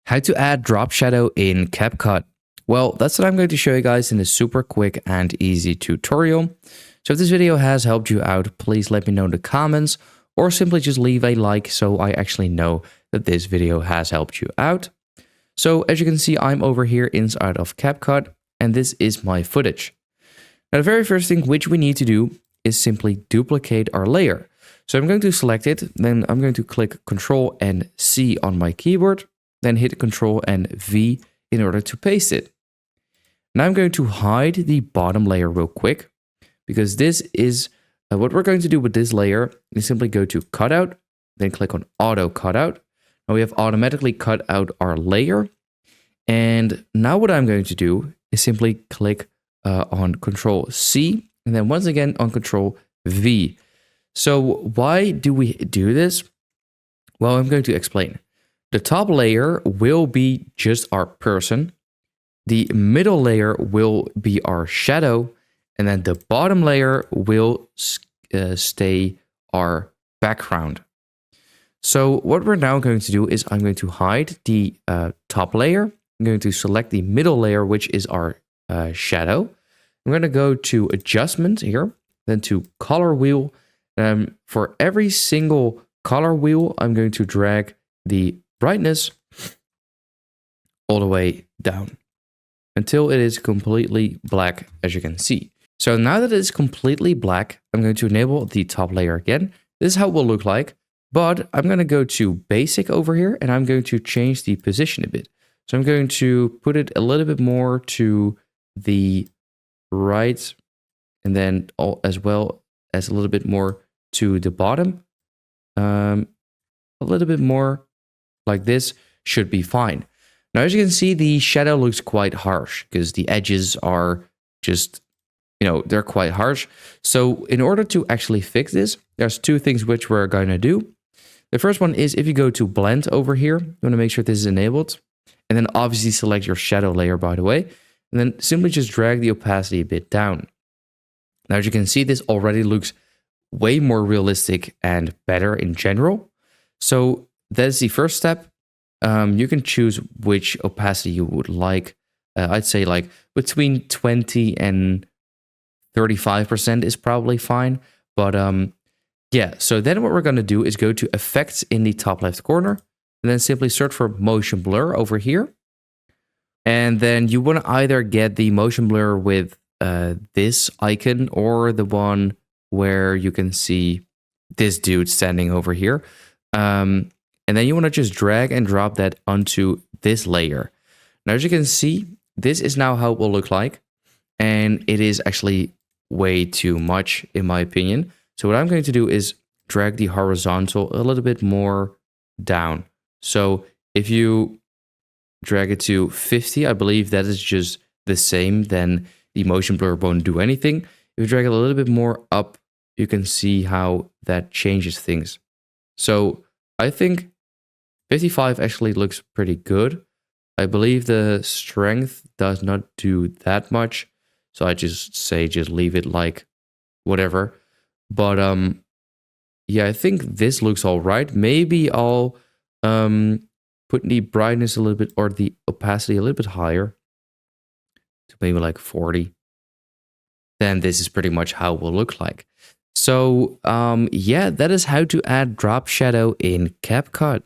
How to add drop shadow in CapCut. Well, that's what I'm going to show you guys in a super quick and easy tutorial. So if this video has helped you out, please let me know in the comments or simply just leave a like so I actually know that this video has helped you out. So as you can see, I'm over here inside of CapCut and this is my footage. Now the very first thing which we need to do is simply duplicate our layer. So I'm going to select it, then I'm going to click Ctrl and C on my keyboard, then hit Ctrl and V in order to paste it. Now I'm going to hide the bottom layer real quick, because this is what we're going to do with this layer is simply go to Cutout, then click on Auto Cutout. Now we have automatically cut out our layer. And now what I'm going to do is simply click on Ctrl C, and then once again on Ctrl V. So why do we do this? Well, I'm going to explain. The top layer will be just our person. The middle layer will be our shadow. And then the bottom layer will stay our background. So what we're now going to do is I'm going to hide the top layer. I'm going to select the middle layer, which is our shadow. I'm going to go to Adjustment here, then to Color Wheel. For every single color wheel, I'm going to drag the brightness all the way down until it is completely black, as you can see. So now that it is completely black, I'm going to enable the top layer again. This is how it will look like, but I'm going to go to Basic over here and I'm going to change the position a bit. So I'm going to put it a little bit more to the right and then as well as a little bit more to the bottom. A little bit more like this should be fine. Now, as you can see, the shadow looks quite harsh because the edges are just, they're quite harsh. So in order to actually fix this, there's two things which we're going to do. The first one is if you go to Blend over here, you want to make sure this is enabled. And then obviously select your shadow layer, by the way. And then simply just drag the opacity a bit down. Now, as you can see, this already looks way more realistic and better in general. So that's the first step. You can choose which opacity you would like. I'd say like between 20 and 35% is probably fine. But yeah, so then what we're going to do is go to Effects in the top left corner and then simply search for Motion Blur over here. And then you want to either get the motion blur with this icon or the one where you can see this dude standing over here. And then you want to just drag and drop that onto this layer. Now, as you can see, this is now how it will look like. And it is actually way too much, in my opinion. So what I'm going to do is drag the horizontal a little bit more down. So if you drag it to 50, I believe that is just the same, then the motion blur won't do anything. If you drag it a little bit more up, you can see how that changes things. So I think 55 actually looks pretty good. I believe the strength does not do that much. So I just say, just leave it like whatever. But yeah, I think this looks all right. Maybe I'll put the brightness a little bit or the opacity a little bit higher to maybe like 40. Then this is pretty much how it will look like. So yeah, that is how to add drop shadow in CapCut.